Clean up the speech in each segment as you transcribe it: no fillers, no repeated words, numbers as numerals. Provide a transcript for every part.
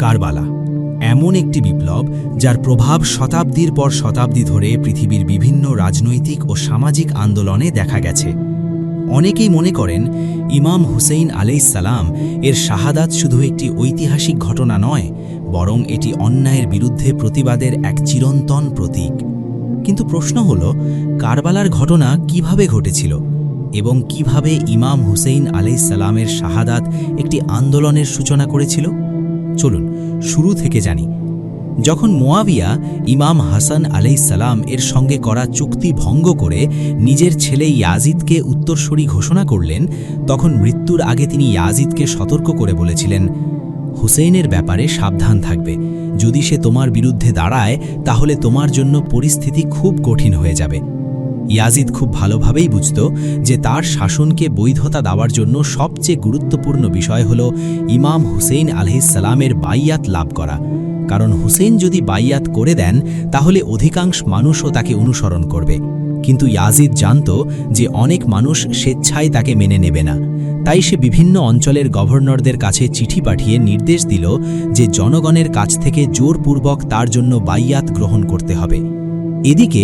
কারবালা এমন একটি বিপ্লব যার প্রভাব শতাব্দীর পর শতাব্দী ধরে পৃথিবীর বিভিন্ন রাজনৈতিক ও সামাজিক আন্দোলনে দেখা গেছে। অনেকেই মনে করেন ইমাম হুসেইন আলাইহিসসালাম এর শাহাদাত শুধু একটি ঐতিহাসিক ঘটনা নয়, বরং এটি অন্যায়ের বিরুদ্ধে প্রতিবাদের এক চিরন্তন প্রতীক। কিন্তু প্রশ্ন হল, কারবালার ঘটনা কিভাবে ঘটেছিল এবং কিভাবে ইমাম হুসেইন আলাইহিসসালামের শাহাদাত একটি আন্দোলনের সূচনা করেছিল? চলুন শুরু থেকে জানি। যখন মুয়াবিয়া ইমাম হাসান আলাইহিসসালাম এর সঙ্গে করা চুক্তি ভঙ্গ করে নিজের ছেলে ইয়াজিদকে উত্তরসূরি ঘোষণা করলেন, তখন মৃত্যুর আগে তিনি ইয়াজিদকে সতর্ক করে বলেছিলেন, হুসেইনের ব্যাপারে সাবধান থাকবে। যদি সে তোমার বিরুদ্ধে দাঁড়ায় তাহলে তোমার জন্য পরিস্থিতি খুব কঠিন হয়ে যাবে। ইয়াজিদ খুব ভালোভাবেই বুঝত যে তার শাসনকে বৈধতা দেওয়ার জন্য সবচেয়ে গুরুত্বপূর্ণ বিষয় হল ইমাম হুসেইন আলাইহিসসালামের বাইয়াত লাভ করা। কারণ হুসেইন যদি বাইয়াত করে দেন তাহলে অধিকাংশ মানুষও তাকে অনুসরণ করবে। কিন্তু ইয়াজিদ জানত যে অনেক মানুষ স্বেচ্ছায় তাকে মেনে নেবে না। তাই সে বিভিন্ন অঞ্চলের গভর্নরদের কাছে চিঠি পাঠিয়ে নির্দেশ দিল যে জনগণের কাছ থেকে জোরপূর্বক তার জন্য বাইয়াত গ্রহণ করতে হবে। এদিকে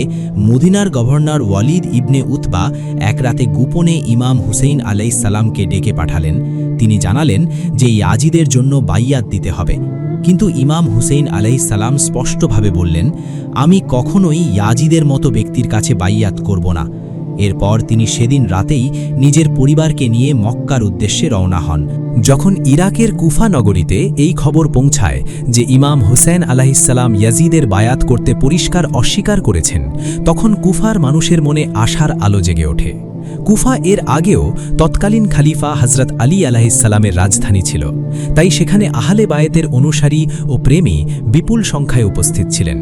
মদিনার গভর্নর ওয়ালিদ ইবনে উতবা এক রাতে গোপনে ইমাম হুসেইন আলাইহিসসালামকে ডেকে পাঠালেন। তিনি জানালেন যে ইয়াজিদের জন্য বাইয়াত দিতে হবে। কিন্তু ইমাম হুসেইন আলাইহিসসালাম স্পষ্টভাবে বললেন, আমি কখনোই ইয়াজিদের মতো ব্যক্তির কাছে বাইয়াত করব না। এরপর তিনি সেদিন রাতেই নিজের পরিবারকে নিয়ে মক্কার উদ্দেশ্যে রওনা হন। যখন ইরাকের কুফা নগরীতে এই খবর পৌঁছায় যে ইমাম হুসেইন আলাইহিসসালাম ইয়াজিদের বায়াত করতে পরিষ্কার অস্বীকার করেছেন, তখন কুফার মানুষের মনে আশার আলো জেগে ওঠে। কুফা এর আগেও তৎকালীন খালিফা হযরত আলী আলাইহিসসালামের রাজধানী ছিল, তাই সেখানে আহলে বায়েতের অনুসারী ও প্রেমী বিপুল সংখ্যায় উপস্থিত ছিলেন।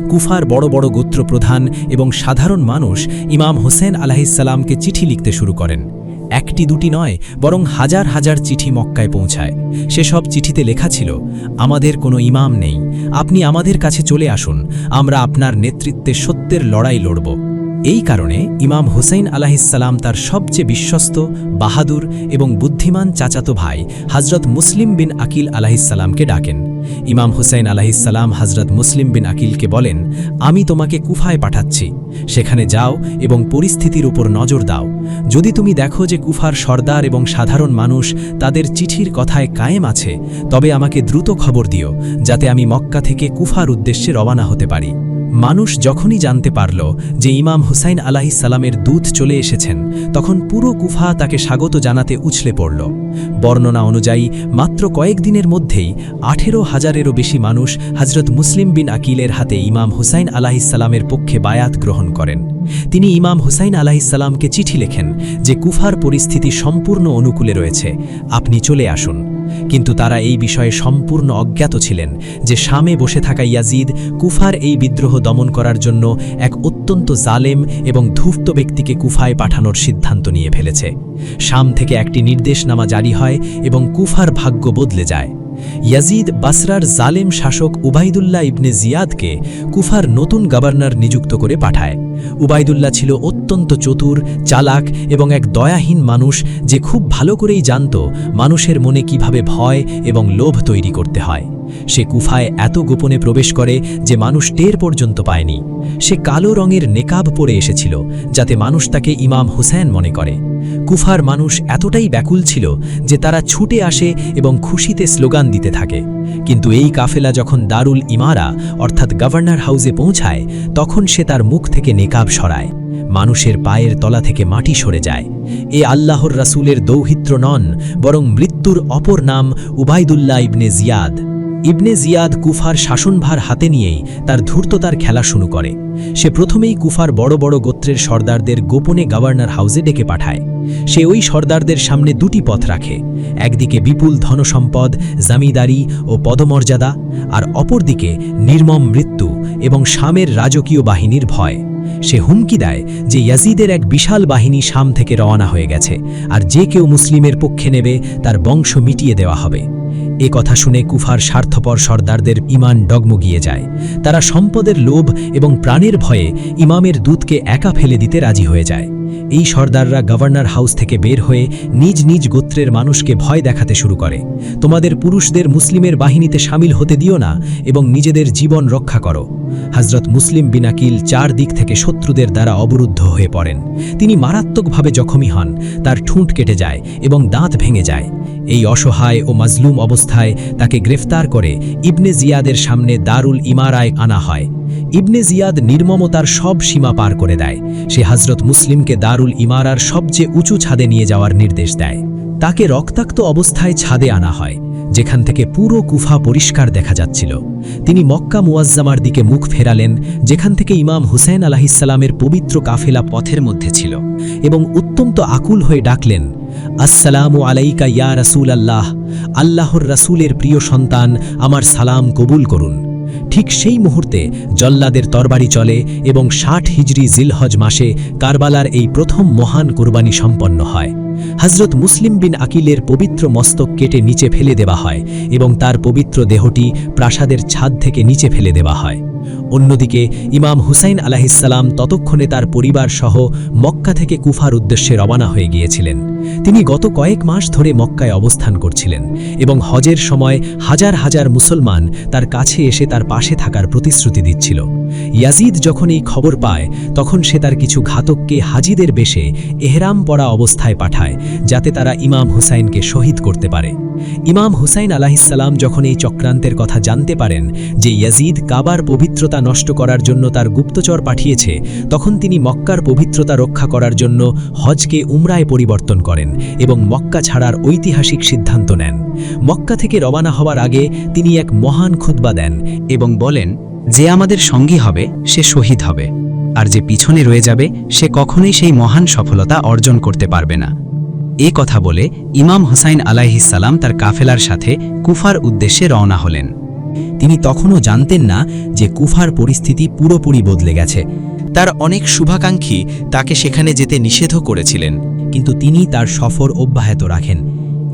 কুফার বড় বড় গোত্রপ্রধান এবং সাধারণ মানুষ ইমাম হুসেইন আলাইহিসসালামকে চিঠি লিখতে শুরু করেন। একটি দুটি নয়, বরং হাজার হাজার চিঠি মক্কায় পৌঁছায়। সেসব চিঠিতে লেখা ছিল, আমাদের কোনো ইমাম নেই, আপনি আমাদের কাছে চলে আসুন, আমরা আপনার নেতৃত্বে সত্যের লড়াই লড়ব। এই কারণে ইমাম হুসেইন আলাইহিসসালাম তার সবচেয়ে বিশ্বস্ত, বাহাদুর এবং বুদ্ধিমান চাচাতো ভাই হযরত মুসলিম বিন আকিল আলাইহিসসালামকে ডাকেন। ইমাম হুসেইন আলাইহিসসালাম হযরত মুসলিম বিন আকিলকে বলেন, আমি তোমাকে কুফায় পাঠাচ্ছি, সেখানে যাও এবং পরিস্থিতির উপর নজর দাও। যদি তুমি দেখো যে কুফার সর্দার এবং সাধারণ মানুষ তাদের চিঠির কথায় কায়েম আছে, তবে আমাকে দ্রুত খবর দিও, যাতে আমি মক্কা থেকে কুফার উদ্দেশ্যে রওনা হতে পারি। মানুষ যখনই জানতে পারল যে ইমাম হুসেইন আলাইহিসসালামের দূত চলে এসেছেন, তখন পুরো কুফা তাকে স্বাগত জানাতে উছলে পড়ল। বর্ণনা অনুযায়ী মাত্র কয়েকদিনের মধ্যেই 18,000-এরও বেশি মানুষ হযরত মুসলিম বিন আকিলের হাতে ইমাম হুসেইন আলাইহিসসালামের পক্ষে বায়াত গ্রহণ করেন। তিনি ইমাম হুসেইন আলাইহিসসালামকে চিঠি লেখেন যে কুফার পরিস্থিতি সম্পূর্ণ অনুকূলে রয়েছে, আপনি চলে আসুন। কিন্তু তারা এই বিষয়ে সম্পূর্ণ অজ্ঞাত ছিলেন যে শামে বসে থাকা ইয়াজিদ কুফার এই বিদ্রোহ দমন করার জন্য এক অত্যন্ত জালেম এবং ধূর্ত ব্যক্তিকে কুফায় পাঠানোর সিদ্ধান্ত নিয়ে ফেলেছে। শাম থেকে একটি নির্দেশনামা জারি হয় এবং কুফার ভাগ্য বদলে যায়। ইয়াজিদ বাসরার জালেম শাসক উবাইদুল্লাহ ইবনে জিয়াদকে কুফার নতুন গভর্নর নিযুক্ত করে পাঠায়। উবাইদুল্লাহ ছিল অত্যন্ত চতুর, চালাক এবং এক দয়াহীন মানুষ, যে খুব ভালো করেই জানত মানুষের মনে কিভাবে ভয় এবং লোভ তৈরি করতে হয়। সে কুফায় এত গোপনে প্রবেশ করে যে মানুষ টের পর্যন্ত পায়নি। সে কালো রঙের নেকাব পরে এসেছিল যাতে মানুষ তাকে ইমাম হুসেইন মনে করে। কুফার মানুষ এতটাই ব্যাকুল ছিল যে তারা ছুটে আসে এবং খুশিতে স্লোগান দিতে থাকে। কিন্তু এই কাফেলা যখন দারুল ইমারা অর্থাৎ গভর্নর হাউসে পৌঁছায়, তখন সে তার মুখ থেকে নেকাব সরায়। মানুষের পায়ের তলা থেকে মাটি সরে যায়। এ আল্লাহর রাসূলের দৌহিত্র নন, বরং মৃত্যুর অপর নাম উবাইদুল্লাহ ইবনে জিয়াদ। ইবনে জিয়াদ কুফার শাসনভার হাতে নিয়েই তার ধূর্ততার খেলা শুরু করে। সে প্রথমেই কুফার বড় বড় গোত্রের সর্দারদের গোপনে গভর্নর হাউসে ডেকে পাঠায়। সে ওই সর্দারদের সামনে দুটি পথ রাখে, একদিকে বিপুল ধনসম্পদ, জমিদারি ও পদমর্যাদা, আর অপরদিকে নির্মম মৃত্যু এবং শামের রাজকীয় বাহিনীর ভয়। সে হুমকি দেয় যে ইয়াজিদের এক বিশাল বাহিনী শাম থেকে রওনা হয়ে গেছে, আর যে কেউ মুসলিমের পক্ষে নেবে তার বংশ মিটিয়ে দেওয়া হবে। এ কথা শুনে কুফার স্বার্থপর সর্দারদের ঈমান ডগমগিয়ে যায়। তারা সম্পদের লোভ এবং প্রাণের ভয়ে ইমামের দূতকে একা ফেলে দিতে রাজি হয়ে যায়। এই সর্দাররা গভর্নর হাউস থেকে বের হয়ে নিজ নিজ গোত্রের মানুষকে ভয় দেখাতে শুরু করে। তোমাদের পুরুষদের মুসলিমের বাহিনীতে সামিল হতে দিও না এবং নিজেদের জীবন রক্ষা করো। হযরত মুসলিম বিন আকিল 4 দিক থেকে শত্রুদের দ্বারা অবরুদ্ধ হয়ে পড়েন। তিনি মারাত্মকভাবে জখমী হন, তার ঠোঁট কেটে যায় এবং দাঁত ভেঙে যায়। এই অসহায় ও মাজলুম অবস্থায় তাকে গ্রেফতার করে ইবনে জিয়াদের সামনে দারুল ইমারায় আনা হয়। ইবনে জিয়াদ নির্মমতার সব সীমা পার করে দেয়। সে হযরত মুসলিমকে দারুল ইমারার সবচেয়ে উঁচু ছাদে নিয়ে যাওয়ার নির্দেশ দেয়। তাকে রক্তাক্ত অবস্থায় ছাদে আনা হয়, যেখান থেকে পুরো কুফা পরিষ্কার দেখা যাচ্ছিল। তিনি মক্কা মুয়াজ্জামার দিকে মুখ ফেরালেন, যেখান থেকে ইমাম হুসাইন আলাইহিসসালামের পবিত্র কাফেলা পথের মধ্যে ছিল, এবং অত্যন্ত আকুল হয়ে ডাকলেন, আসসালামু আলাইকা ইয়া রাসূল আল্লাহ, আল্লাহর রাসূলের প্রিয় সন্তান, আমার সালাম কবুল করুন। ঠিক সেই মুহূর্তে জল্লাদের তরবারি চলে এবং 60 হিজরি জিলহজ মাসে কারবালার এই প্রথম মহান কুরবানি সম্পন্ন হয়। হযরত মুসলিম বিন আকিলের পবিত্র মস্তক কেটে নিচে ফেলে দেওয়া হয় এবং তার পবিত্র দেহটি প্রাসাদের ছাদ থেকে নিচে ফেলে দেওয়া হয়। অন্যদিকে ইমাম হুসাইন আলাইহিসসালাম ততক্ষণে তার পরিবার সহ মক্কা থেকে কুফার উদ্দেশ্যে রওনা হয়ে গিয়েছিলেন। তিনি গত কয়েক মাস ধরে মক্কায় অবস্থান করছিলেন এবং হজের সময় হাজার হাজার মুসলমান তার কাছে এসে তার পাশে থাকার প্রতিশ্রুতি দিচ্ছিল। ইয়াজিদ যখন এই খবর পায়, তখন সে তার কিছু ঘাতককে হাজিদের বেশে এহরাম পরা অবস্থায় পাঠায়, যাতে তারা ইমাম হুসাইনকে শহীদ করতে পারে। ইমাম হুসাইন আলাইহিসসালাম যখন এই চক্রান্তের কথা জানতে পারেন যে ইয়াজিদ কাবার পবিত্রতা নষ্ট করার জন্য তার গুপ্তচর পাঠিয়েছে, তখন তিনি মক্কার পবিত্রতা রক্ষা করার জন্য হজকে উমরায় পরিবর্তন করেন এবং মক্কা ছাড়ার ঐতিহাসিক সিদ্ধান্ত নেন। মক্কা থেকে রওনা হওয়ার আগে তিনি এক মহান খুতবা দেন এবং বলেন, যে আমাদের সঙ্গী হবে সে শহীদ হবে, আর যে পিছনে রয়ে যাবে সে কখনোই সেই মহান সফলতা অর্জন করতে পারবে না। এ কথা বলে ইমাম হুসাইন আলাইহিসসালাম তার কাফেলার সাথে কুফার উদ্দেশ্যে রওনা হলেন। তিনি তখনও জানতেন না যে কুফার পরিস্থিতি পুরোপুরি বদলে গেছে। তার অনেক শুভাকাঙ্ক্ষী তাকে সেখানে যেতে নিষেধ করেছিলেন, কিন্তু তিনি তার সফর অব্যাহত রাখেন।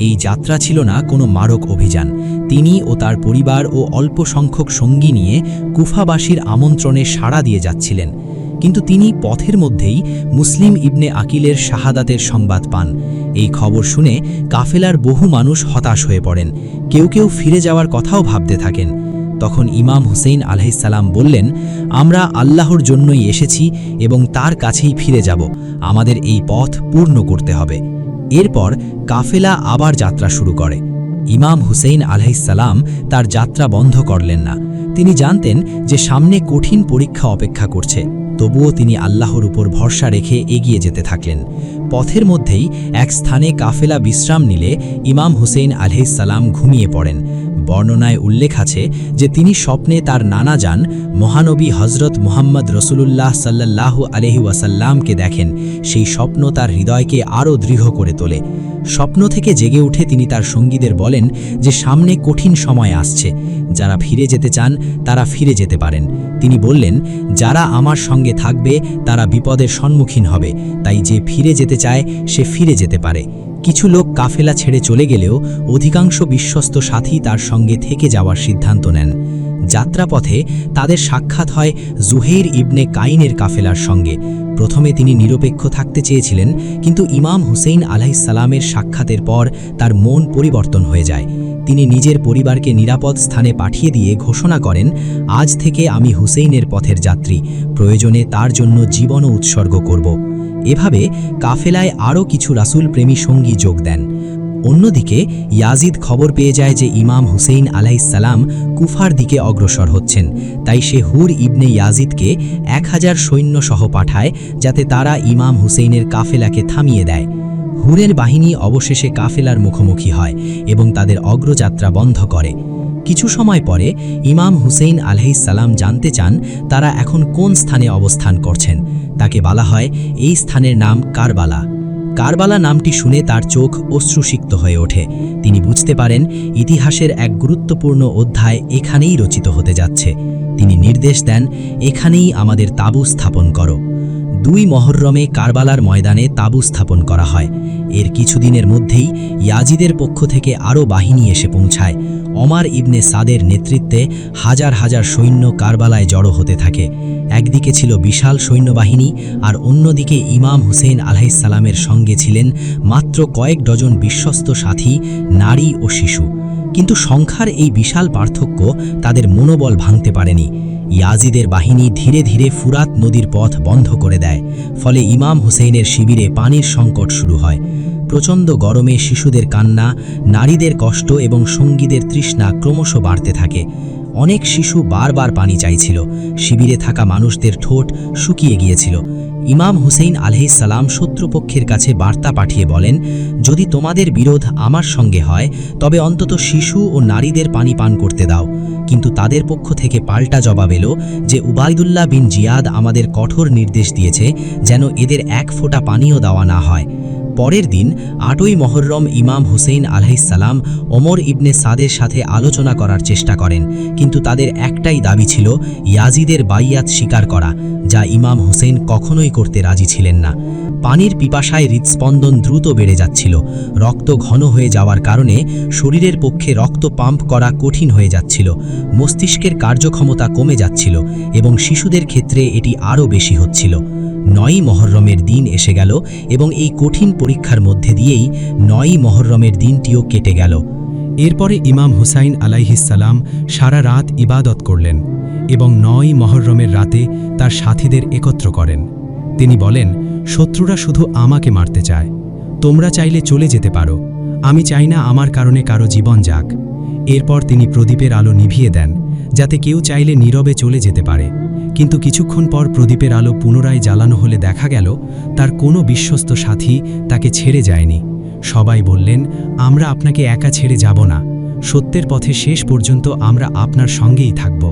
এই যাত্রা ছিল না কোনো মারক অভিযান। তিনি ও তার পরিবার ও অল্প সংখ্যক সঙ্গী নিয়ে কুফাবাসীর আমন্ত্রণে সাড়া দিয়ে যাচ্ছিলেন। কিন্তু তিনি পথের মধ্যেই মুসলিম ইবনে আকিলের শাহাদাতের সংবাদ পান। এই খবর শুনে কাফেলার বহু মানুষ হতাশ হয়ে পড়েন, কেউ কেউ ফিরে যাওয়ার কথাও ভাবতে থাকেন। তখন ইমাম হুসাইন আলাইহিসসালাম বললেন, আমরা আল্লাহর জন্যই এসেছি এবং তার কাছেই ফিরে যাব। আমাদের এই পথ পূর্ণ করতে হবে। এরপর কাফেলা আবার যাত্রা শুরু করে। ইমাম হুসাইন আলাইহিসসালাম তার যাত্রা বন্ধ করলেন না। তিনি জানতেন যে সামনে কঠিন পরীক্ষা অপেক্ষা করছে, তবুও তিনি আল্লাহর উপর ভরসা রেখে এগিয়ে যেতে থাকলেন। পথের মধ্যেই এক স্থানে কাফেলা বিশ্রাম নিলে ইমাম হুসাইন আলাইহিসসালাম ঘুমিয়ে পড়েন। বর্ণনায় উল্লেখ আছে যে তিনি স্বপ্নে তার নানা যান মহানবী হযরত মুহাম্মদ রাসূলুল্লাহ সাল্লাল্লাহু আলাইহি ওয়াসাল্লামকে দেখেন। সেই স্বপ্ন তার হৃদয়কে আরও দৃঢ় করে তোলে। স্বপ্ন থেকে জেগে উঠে তিনি তার সঙ্গীদের বলেন যে সামনে কঠিন সময় আসছে, যারা ফিরে যেতে চান তারা ফিরে যেতে পারেন। তিনি বললেন, যারা আমার সঙ্গে থাকবে তারা বিপদের সম্মুখীন হবে, তাই যে ফিরে যেতে চায় সে ফিরে যেতে পারে। কিছু লোক কাফেলা ছেড়ে চলে গেলেও অধিকাংশ বিশ্বস্ত সাথী তার সঙ্গে থেকে যাওয়ার সিদ্ধান্ত নেন। যাত্রাপথে তাদের সাক্ষাৎ হয় জুহেইর ইবনে কাইনের কাফেলার সঙ্গে। প্রথমে তিনি নিরপেক্ষ থাকতে চেয়েছিলেন, কিন্তু ইমাম হুসাইন আলাইহিসসালামের সাক্ষাতের পর তার মন পরিবর্তন হয়ে যায়। তিনি নিজের পরিবারকে নিরাপদ স্থানে পাঠিয়ে দিয়ে ঘোষণা করেন, আজ থেকে আমি হুসাইনের পথের যাত্রী, প্রয়োজনে তার জন্য জীবনও উৎসর্গ করব। এভাবে কাফেলায় আরও কিছু রাসূল প্রেমী সঙ্গী যোগ দেন। অন্যদিকে ইয়াজিদ খবর পেয়ে যায় যে ইমাম হুসাইন আলাইহিসসালাম কুফার দিকে অগ্রসর হচ্ছেন, তাই সে হুর ইবনে ইয়াজিদকে 1000 সৈন্য সহ পাঠায়, যাতে তারা ইমাম হুসাইনের কাফেলাকে থামিয়ে দেয়। হুরের বাহিনী অবশেষে কাফেলার মুখোমুখি হয় এবং তাদের অগ্রযাত্রা বন্ধ করে। কিছু সময় পরে ইমাম হুসাইন আলাইহিসসালাম জানতে চান তারা এখন কোন স্থানে অবস্থান করছেন। তাকে বলা হয় এই স্থানের নাম কারবালা। কারবালা নামটি শুনে তার চোখ অশ্রুসিক্ত হয়ে ওঠে। তিনি বুঝতে পারেন ইতিহাসের এক গুরুত্বপূর্ণ অধ্যায় এখানেই রচিত হতে যাচ্ছে। তিনি নির্দেশ দেন, এখানেই আমাদের তাঁবু স্থাপন করো। 2 মহররমে কারবালার ময়দানে তাঁবু স্থাপন করা হয়। এর কিছুদিনের মধ্যেই ইয়াজিদের পক্ষ থেকে আরও বাহিনী এসে পৌঁছায়। ওমর ইবনে সাদের নেতৃত্বে হাজার হাজার সৈন্য কারবালায় জড়ো হতে থাকে। একদিকে ছিল বিশাল সৈন্যবাহিনী, আর অন্যদিকে ইমাম হুসেইন আলাইহিসসালামের সঙ্গে ছিলেন মাত্র কয়েক ডজন বিশ্বস্ত সাথী, নারী ও শিশু। কিন্তু সংখ্যার এই বিশাল পার্থক্য তাদের মনোবল ভাঙতে পারেনি। ইয়াজিদের বাহিনী ধীরে ধীরে ফুরাত নদীর পথ বন্ধ করে দেয়। ফলে ইমাম হুসেইনের শিবিরে পানির সংকট শুরু হয়। প্রচণ্ড গরমে শিশুদের কান্না, নারীদের কষ্ট এবং সঙ্গীদের তৃষ্ণা ক্রমশ বাড়তে থাকে। অনেক শিশু বারবার পানি চাইছিল। শিবিরে থাকা মানুষদের ঠোঁট শুকিয়ে গিয়েছিল। ইমাম হুসেইন আলাইহিসসালাম শত্রুপক্ষের কাছে বার্তা পাঠিয়ে বলেন, যদি তোমাদের বিরোধ আমার সঙ্গে হয় তবে অন্তত শিশু ও নারীদের পানি পান করতে দাও। কিন্তু তাদের পক্ষ থেকে পাল্টা জবাব এলো যে উবাইদুল্লাহ বিন জিয়াদ আমাদের কঠোর নির্দেশ দিয়েছে যেন এদের এক ফোঁটা পানিও দেওয়া না হয়। পরের দিন ৮ই মুহররম ইমাম হুসেইন আলাইহিসসালাম ওমর ইবনে সাদের সাথে আলোচনা করার চেষ্টা করেন, কিন্তু তাদের একটাই দাবি ছিল ইয়াজিদের বাইয়াত স্বীকার করা, যা ইমাম হুসেইন কখনোই করতে রাজি ছিলেন না। পানির পিপাসায় হৃদস্পন্দন দ্রুত বেড়ে যাচ্ছিল। রক্ত ঘন হয়ে যাওয়ার কারণে শরীরের পক্ষে রক্ত পাম্প করা কঠিন হয়ে যাচ্ছিল। মস্তিষ্কের কার্যক্ষমতা কমে যাচ্ছিল এবং শিশুদের ক্ষেত্রে এটি আরও বেশি হচ্ছিল। ৯ই মুহররমের দিন এসে গেল এবং এই কঠিন পরীক্ষার মধ্যে দিয়েই ৯ই মুহররমের দিনটিও কেটে গেল। এরপরে ইমাম হুসাইন আলাইহিসসালাম সারা রাত ইবাদত করলেন এবং ৯ই মুহররমের রাতে তার সাথীদের একত্র করেন। তিনি বলেন, শত্রুরা শুধু আমাকে মারতে চায়, তোমরা চাইলে চলে যেতে পারো, আমি চাই না আমার কারণে কারো জীবন যাক। এরপর তিনি প্রদীপের আলো নিভিয়ে দেন যাতে কেউ চাইলে নীরবে চলে যেতে পারে। কিন্তু কিছুক্ষণ পর প্রদীপের আলো পুনরায় জ্বালানো হলে দেখা গেল তার কোনো বিশ্বস্ত সাথী তাকে ছেড়ে যায়নি। সবাই বললেন, আমরা আপনাকে একা ছেড়ে যাব না, সত্যের পথে শেষ পর্যন্ত আমরা আপনার সঙ্গেই থাকব।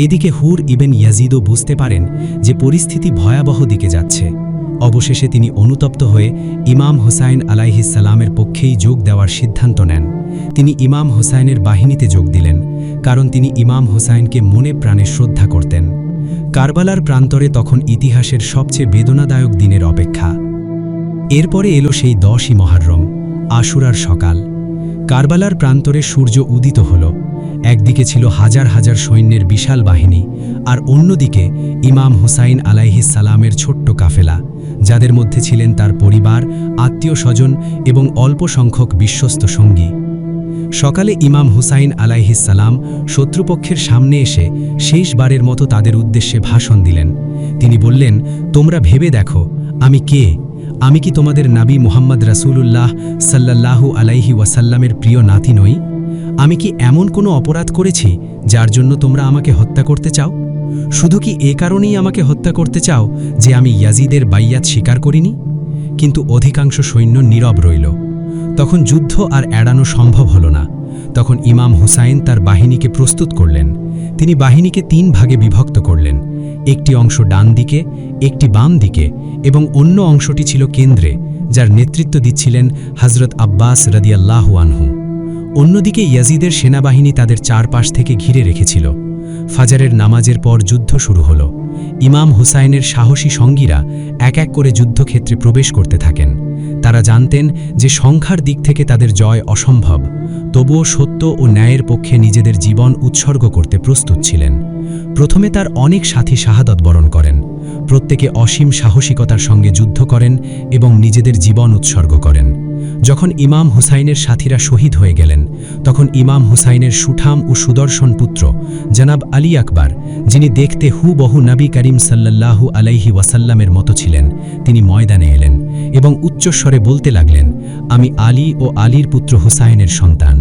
এদিকে হুর ইবেন ইয়াজিদও বুঝতে পারেন যে পরিস্থিতি ভয়াবহ দিকে যাচ্ছে। অবশেষে তিনি অনুতপ্ত হয়ে ইমাম হুসাইন আলাইহিসসালামের পক্ষেই যোগ দেওয়ার সিদ্ধান্ত নেন। তিনি ইমাম হুসাইনের বাহিনীতে যোগ দিলেন, কারণ তিনি ইমাম হুসাইনকে মনে প্রাণে শ্রদ্ধা করতেন। কারবালার প্রান্তরে তখন ইতিহাসের সবচেয়ে বেদনাদায়ক দিনের অপেক্ষা। এরপরে এলো সেই ১০ই মুহররম, আশুরার সকাল। কারবালার প্রান্তরে সূর্য উদিত হল। একদিকে ছিল হাজার হাজার সৈন্যের বিশাল বাহিনী, আর অন্যদিকে ইমাম হুসাইন আলাইহিসসালামের ছোট্ট কাফেলা, যাদের মধ্যে ছিলেন তার পরিবার, আত্মীয় স্বজন এবং অল্প সংখ্যক বিশ্বস্ত সঙ্গী। সকালে ইমাম হুসাইন আলাইহিসসালাম শত্রুপক্ষের সামনে এসে শেষবারের মতো তাদের উদ্দেশ্যে ভাষণ দিলেন। তিনি বললেন, তোমরা ভেবে দেখো আমি কে? আমি কি তোমাদের নবী মুহাম্মদ রাসূলুল্লাহ সাল্লাল্লাহু আলাইহি ওয়াসাল্লামের প্রিয় নাতি নই? আমি কি এমন কোনো অপরাধ করেছি যার জন্য তোমরা আমাকে হত্যা করতে চাও? শুধু কি এ কারণেই আমাকে হত্যা করতে চাও যে আমি ইয়াজিদের বাইয়াত স্বীকার করিনি? কিন্তু অধিকাংশ সৈন্য নীরব রইল। তখন যুদ্ধ আর এড়ানো সম্ভব হল না। তখন ইমাম হুসাইন তার বাহিনীকে প্রস্তুত করলেন। তিনি বাহিনীকে ৩ ভাগে বিভক্ত করলেন। একটি অংশ ডান দিকে, একটি বাম দিকে এবং অন্য অংশটি ছিল কেন্দ্রে, যার নেতৃত্ব দিচ্ছিলেন হযরত আব্বাস রাদিয়াল্লাহু আনহু। অন্যদিকে ইয়াজিদের সেনাবাহিনী তাদের চারপাশ থেকে ঘিরে রেখেছিল। ফাজরের নামাজের পর যুদ্ধ শুরু হল। ইমাম হুসাইনের সাহসী সঙ্গীরা এক এক করে যুদ্ধক্ষেত্রে প্রবেশ করতে থাকেন। তারা জানতেন যে সংখ্যার দিক থেকে তাদের জয় অসম্ভব, তবুও সত্য ও ন্যায়ের পক্ষে নিজেদের জীবন উৎসর্গ করতে প্রস্তুত ছিলেন। প্রথমে তার অনেক সাথী শাহাদত বরণ করেন। প্রত্যেকে অসীম সাহসিকতার সঙ্গে যুদ্ধ করেন এবং নিজেদের জীবন উৎসর্গ করেন। যখন ইমাম হুসাইনের সাথীরা শহীদ হয়ে গেলেন, তখন ইমাম হুসাইনের সুঠাম ও সুদর্শন পুত্র জনাব আলী আকবর, যিনি দেখতে হুবহু নবী করিম সাল্লাল্লাহু আলাইহি ওয়াসাল্লামের মতো ছিলেন, তিনি ময়দানে এলেন এবং উচ্চস্বরে বলতে লাগলেন, আমি আলী ও আলীর পুত্র হুসাইনের সন্তান,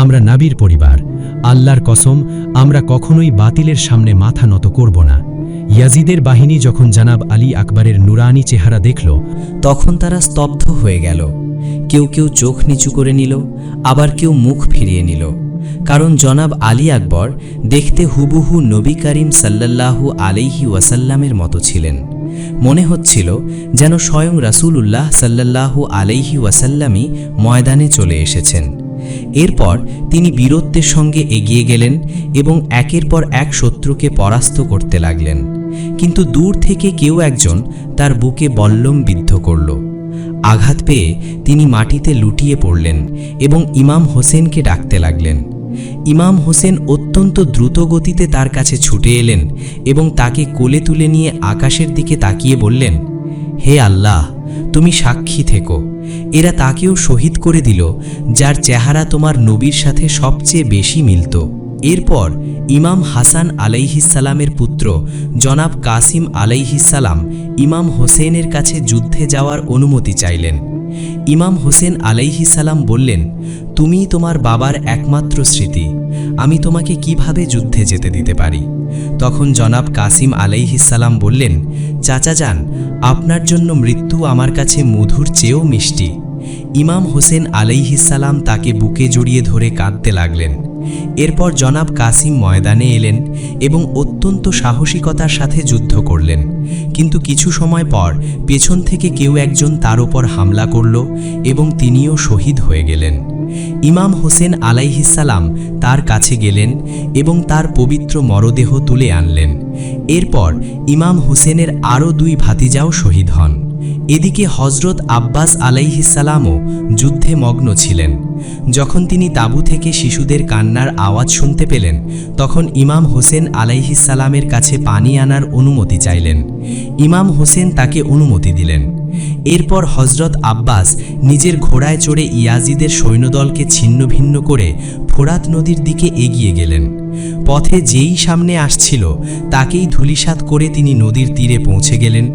আমরা নবীর পরিবার, আল্লাহর কসম আমরা কখনোই বাতিলের সামনে মাথা নত করব না। ইয়াজিদের বাহিনী যখন জনাব আলী আকবরের নুরানি চেহারা দেখল, তখন তারা স্তব্ধ হয়ে গেল। কেউ কেউ চোখ নিচু করে নিল, আবার কেউ মুখ ফিরিয়ে নিল, কারণ জনাব আলী আকবর দেখতে হুবহু নবী করিম সাল্লাল্লাহু আলাইহি ওয়াসাল্লামের মতো ছিলেন। মনে হচ্ছিল যেন স্বয়ং রাসূলুল্লাহ সাল্লাল্লাহু আলাইহি ওয়াসাল্লামই ময়দানে চলে এসেছেন। এরপর তিনি বীরত্বের সঙ্গে এগিয়ে গেলেন এবং একের পর এক শত্রুকে পরাস্ত করতে লাগলেন। কিন্তু দূর থেকে কেউ একজন তার বুকে বল্লম বিদ্ধ করল। আঘাত পেয়ে তিনি মাটিতে লুটিয়ে পড়লেন এবং ইমাম হোসেনকে ডাকতে লাগলেন। ইমাম হোসেন অত্যন্ত দ্রুত গতিতে তার কাছে ছুটে এলেন এবং তাকে কোলে তুলে নিয়ে আকাশের দিকে তাকিয়ে বললেন, হে আল্লাহ, তুমি সাক্ষী থেকো, এরা তাকেও শহীদ করে দিল যার চেহারা তোমার নবীর সাথে সবচেয়ে বেশি মিলত। এরপর ইমাম হাসান আলাইহিসসালামের পুত্র জনাব কাসিম আলাইহিসসালাম ইমাম হোসেনের কাছে যুদ্ধে যাওয়ার অনুমতি চাইলেন। ইমাম হোসেন আলাইহিসসালাম বললেন, তুমিই তোমার বাবার একমাত্র স্মৃতি, আমি তোমাকে কিভাবে যুদ্ধে যেতে দিতে পারি? তখন জনাব কাসিম আলাইহিসসালাম বললেন, চাচা যান, আপনার জন্য মৃত্যু আমার কাছে মধুর চেয়েও মিষ্টি। ইমাম হোসেন আলাইহিসসালাম তাকে বুকে জড়িয়ে ধরে কাঁদতে লাগলেন। এরপর জনাব কাসিম ময়দানে এলেন এবং অত্যন্ত সাহসিকতার সাথে যুদ্ধ করলেন, কিন্তু কিছু সময় পর পেছন থেকে কেউ একজন তার ওপর হামলা করল এবং তিনিও শহীদ হয়ে গেলেন। ইমাম হোসেন আলাইহিসসালাম তার কাছে গেলেন এবং তার পবিত্র মরদেহ তুলে আনলেন। এরপর ইমাম হোসেনের আরও 2 ভাতিজাও শহীদ হন। এদিকে হজরত আব্বাস আলাইহিসসালামও যুদ্ধে মগ্ন ছিলেন। যখন তিনি তাঁবু থেকে শিশুদের কান্নার আওয়াজ শুনতে পেলেন, তখন ইমাম হোসেন আলাইহিসসালামের কাছে পানি আনার অনুমতি চাইলেন। ইমাম হোসেন তাকে অনুমতি দিলেন। এরপর হজরত আব্বাস নিজের ঘোড়ায় চড়ে ইয়াজিদের সৈন্যদলকে ছিন্নভিন্ন করে ফোরাত নদীর দিকে এগিয়ে গেলেন। পথে যেই সামনে আসছিল তাকেই ধূলিসাৎ করে তিনি নদীর তীরে পৌঁছে গেলেন।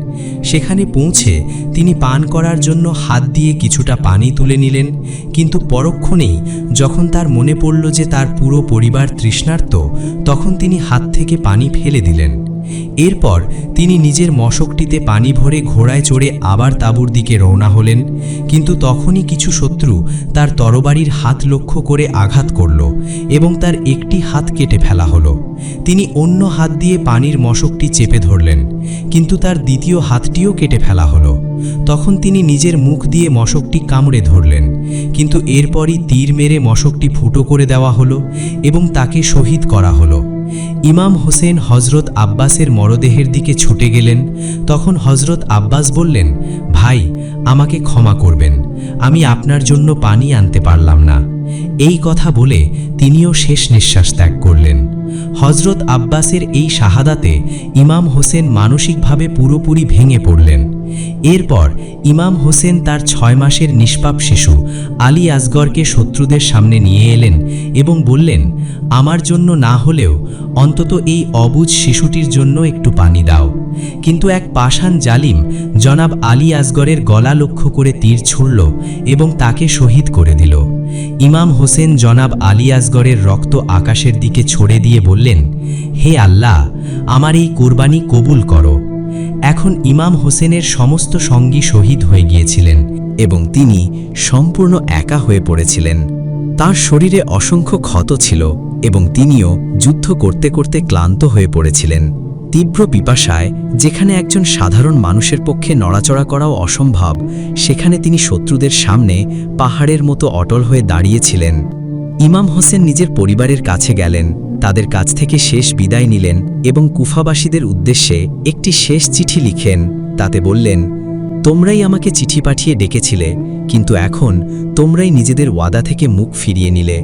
সেখানে পৌঁছে তিনি পান করার জন্য হাত দিয়ে কিছুটা পানি তুলে নিলেন, কিন্তু পরক্ষণেই যখন তার মনে পড়ল যে তার পুরো পরিবার তৃষ্ণার্ত, তখন তিনি হাত থেকে পানি ফেলে দিলেন। এরপর তিনি নিজের মশকটিতে পানি ভরে ঘোড়ায় চড়ে আবার তাঁবুর দিকে রওনা হলেন, কিন্তু তখনই কিছু শত্রু তার তরবারির হাত লক্ষ্য করে আঘাত করল এবং তার একটি হাত কেটে ফেলা হলো। তিনি অন্য হাত দিয়ে পানির মশকটি চেপে ধরলেন, কিন্তু তার দ্বিতীয় হাতটিও কেটে ফেলা হলো। তখন তিনি নিজের মুখ দিয়ে মশকটি কামড়ে ধরলেন, কিন্তু এরপরই তীর মেরে মশকটি ফুটো করে দেওয়া হলো এবং তাকে শহীদ করা হলো। ইমাম হোসেন হজরত আব্বাসের মরদেহের দিকে ছুটে গেলেন। তখন হজরত আব্বাস বললেন, ভাই, আমাকে ক্ষমা করবেন, আমি আপনার জন্য পানি আনতে পারলাম না। এই কথা বলে তিনিও শেষ নিঃশ্বাস ত্যাগ করলেন। হজরত আব্বাসের এই শাহাদাতে ইমাম হোসেন মানসিকভাবে পুরোপুরি ভেঙে পড়লেন। এরপর ইমাম হোসেন তার 6 মাসের নিষ্পাপ শিশু আলী আসগরকে শত্রুদের সামনে নিয়ে এলেন এবং বললেন, আমার জন্য না হলেও অন্তত এই অবুঝ শিশুটির জন্য একটু পানি দাও। কিন্তু এক পাষাণ জালিম জনাব আলী আসগরের গলা লক্ষ্য করে তীর ছুড়ল এবং তাকে শহীদ করে দিল। ইমাম হোসেন জনাব আলী আসগরের রক্ত আকাশের দিকে ছড়ে দিয়ে বললেন, হে আল্লাহ, আমার এই কোরবানি কবুল করো। এখন ইমাম হোসেনের সমস্ত সঙ্গী শহীদ হয়ে গিয়েছিলেন এবং তিনি সম্পূর্ণ একা হয়ে পড়েছিলেন। তার শরীরে অসংখ্য ক্ষত ছিল এবং তিনিও যুদ্ধ করতে করতে ক্লান্ত হয়ে পড়েছিলেন। তীব্র পিপাসায় যেখানে একজন সাধারণ মানুষের পক্ষে নড়াচড়া করাও অসম্ভব, সেখানে তিনি শত্রুদের সামনে পাহাড়ের মতো অটল হয়ে দাঁড়িয়েছিলেন। ইমাম হোসেন নিজের পরিবারের কাছে গেলেন, তাদের কাছ থেকে শেষ বিদায় নিলেন এবং কুফাবাসীদের উদ্দেশ্যে একটি শেষ চিঠি লিখেন। তাতে বললেন, তোমরাই আমাকে চিঠি পাঠিয়ে ডেকেছিলে, কিন্তু এখন তোমরাই নিজেদের ওয়াদা থেকে মুখ ফিরিয়ে নিলে।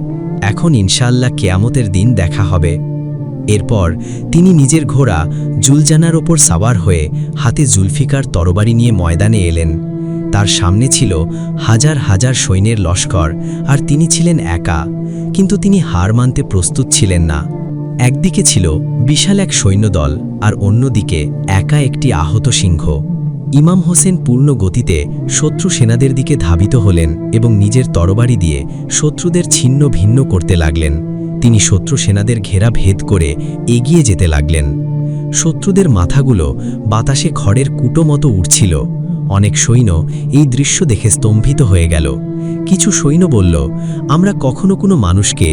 এখন ইনশাআল্লাহ কিয়ামতের দিন দেখা হবে। এরপর তিনি নিজের ঘোড়া জুলজানার ওপর সাওয়ার হয়ে হাতে জুলফিকার তরবারি নিয়ে ময়দানে এলেন। তার সামনে ছিল হাজার হাজার সৈন্যের লস্কর, আর তিনি ছিলেন একা, কিন্তু তিনি হার মানতে প্রস্তুত ছিলেন না। একদিকে ছিল বিশাল এক সৈন্যদল, আর অন্যদিকে একা একটি আহত সিংহ। ইমাম হোসেন পূর্ণ গতিতে শত্রু সেনাদের দিকে ধাবিত হলেন এবং নিজের তরবারি দিয়ে শত্রুদের ছিন্ন ভিন্ন করতে লাগলেন। তিনি শত্রু সেনাদের ঘেরা ভেদ করে এগিয়ে যেতে লাগলেন। শত্রুদের মাথাগুলো বাতাসে খড়ের কুটো মতো উড়ছিল। অনেক সৈন্য এই দৃশ্য দেখে স্তম্ভিত হয়ে গেল। কিছু সৈন্য বলল, আমরা কখনো কোনো মানুষকে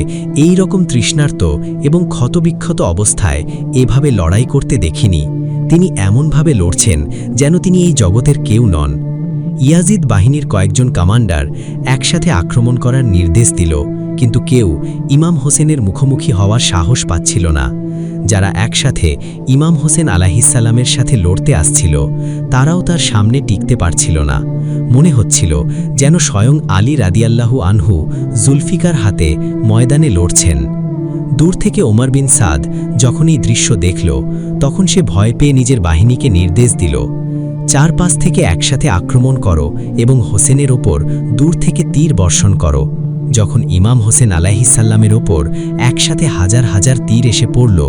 এই রকম তৃষ্ণার্ত এবং ক্ষতবিক্ষত অবস্থায় এভাবে লড়াই করতে দেখিনি। তিনি এমনভাবে লড়ছেন যেন তিনি এই জগতের কেউ নন। ইয়াজিদ বাহিনীর কয়েকজন কমান্ডার একসাথে আক্রমণ করার নির্দেশ দিল, কিন্তু কেউ ইমাম হোসেনের মুখোমুখি হওয়ার সাহস পাচ্ছিল না। যারা একসাথে ইমাম হোসেন আলাইহিসসালামের সাথে লড়তে আসছিল তারাও তার সামনে টিকতে পারছিল না। মনে হচ্ছিল যেন স্বয়ং আলী রাদিয়াল্লাহু আনহু জুলফিকার হাতে ময়দানে লড়ছেন। দূর থেকে ওমর বিন সাদ যখন এই দৃশ্য দেখল, তখন সে ভয় পেয়ে নিজের বাহিনীকে নির্দেশ দিল, 4-5 থেকে একসাথে আক্রমণ করো এবং হোসেনের ওপর দূর থেকে তীর বর্ষণ করো। যখন ইমাম হোসেন আলাইহিসসালামের ওপর একসাথে হাজার হাজার তীর এসে পড়ল,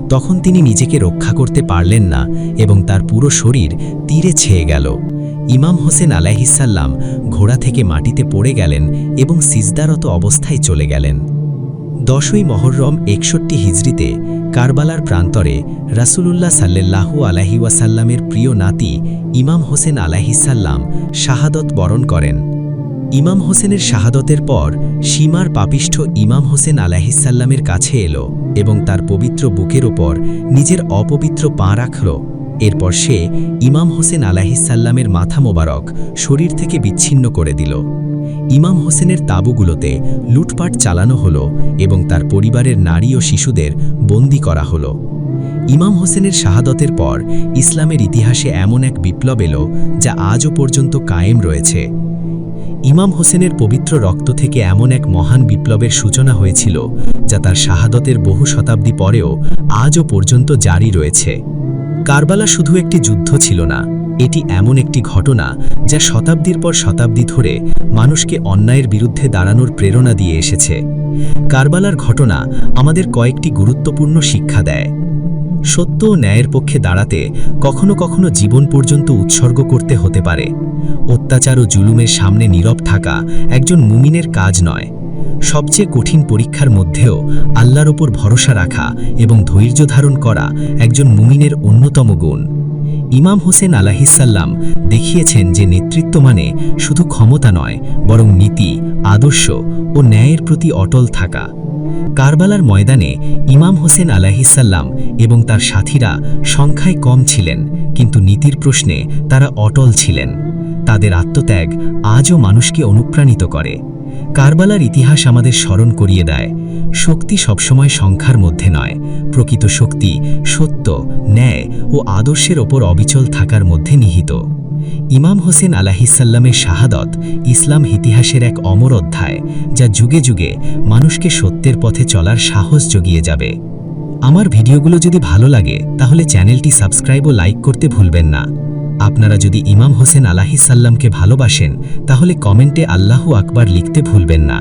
তখন তিনি নিজেকে রক্ষা করতে পারলেন না এবং তার পুরো শরীর তীরে ছেয়ে গেল। ইমাম হোসেন আলাইহিসসালাম ঘোড়া থেকে মাটিতে পড়ে গেলেন এবং সিজদারত অবস্থায় চলে গেলেন। 10ই মহররম 61 হিজরিতে কারবালার প্রান্তরে রাসূলুল্লাহ সাল্লাল্লাহু আলাইহি ওয়াসাল্লামের প্রিয় নাতি ইমাম হোসেন আলাইহিসসালাম শাহাদত বরণ করেন। ইমাম হোসেনের শাহাদতের পর সীমার পাপিষ্ঠ ইমাম হোসেন আলাইহিসসালামের কাছে এলো এবং তার পবিত্র বুকের ওপর নিজের অপবিত্র পা রাখল। এরপর সে ইমাম হোসেন আলাইহিসসালামের মাথা মোবারক শরীর থেকে বিচ্ছিন্ন করে দিল। ইমাম হোসেনের তাঁবুগুলোতে লুটপাট চালানো হলো এবং তার পরিবারের নারী ও শিশুদের বন্দী করা হলো। ইমাম হোসেনের শাহাদতের পর ইসলামের ইতিহাসে এমন এক বিপ্লব এলো যা আজও পর্যন্ত কায়েম রয়েছে। ইমাম হোসেনের পবিত্র রক্ত থেকে এমন এক মহান বিপ্লবের সূচনা হয়েছিল যা তার শাহাদতের বহু শতাব্দী পরেও আজও পর্যন্ত জারি রয়েছে। কারবালা শুধু একটি যুদ্ধ ছিল না, এটি এমন একটি ঘটনা যা শতাব্দীর পর শতাব্দী ধরে মানুষকে অন্যায়ের বিরুদ্ধে দাঁড়ানোর প্রেরণা দিয়ে এসেছে। কারবালার ঘটনা আমাদের কয়েকটি গুরুত্বপূর্ণ শিক্ষা দেয়। সত্য ও ন্যায়ের পক্ষে দাঁড়াতে কখনো কখনো জীবন পর্যন্ত উৎসর্গ করতে হতে পারে। অত্যাচার ও জুলুমের সামনে নীরব থাকা একজন মুমিনের কাজ নয়। সবচেয়ে কঠিন পরীক্ষার মধ্যেও আল্লাহর ওপর ভরসা রাখা এবং ধৈর্য ধারণ করা একজন মুমিনের অন্যতম গুণ। ইমাম হোসেন আলাইহিসসালাম দেখিয়েছেন যে নেতৃত্ব মানে শুধু ক্ষমতা নয়, বরং নীতি, আদর্শ ও ন্যায়ের প্রতি অটল থাকা। কারবালার ময়দানে ইমাম হোসেন আলাইহিসসালাম এবং তার সাথীরা সংখ্যায় কম ছিলেন, কিন্তু নীতির প্রশ্নে তারা অটল ছিলেন। তাদের আত্মত্যাগ আজও মানুষকে অনুপ্রাণিত করে। কারবালার ইতিহাস আমাদের স্মরণ করিয়ে দেয়, শক্তি সবসময় সংখ্যার মধ্যে নয়, প্রকৃত শক্তি সত্য, ন্যায় ও আদর্শের ওপর অবিচল থাকার মধ্যে নিহিত। ইমাম হোসেন আলাইহিসসালামের শাহাদত ইসলাম ইতিহাসের এক অমর অধ্যায়, যা যুগে যুগে মানুষকে সত্যের পথে চলার সাহস জুগিয়ে যাবে। আমার ভিডিওগুলো যদি ভালো লাগে তাহলে চ্যানেলটি সাবস্ক্রাইব ও লাইক করতে ভুলবেন না। আপনারা যদি ইমাম হোসেন আলাইহিসসালামকে ভালোবাসেন তাহলে কমেন্টে আল্লাহু আকবার লিখতে ভুলবেন না।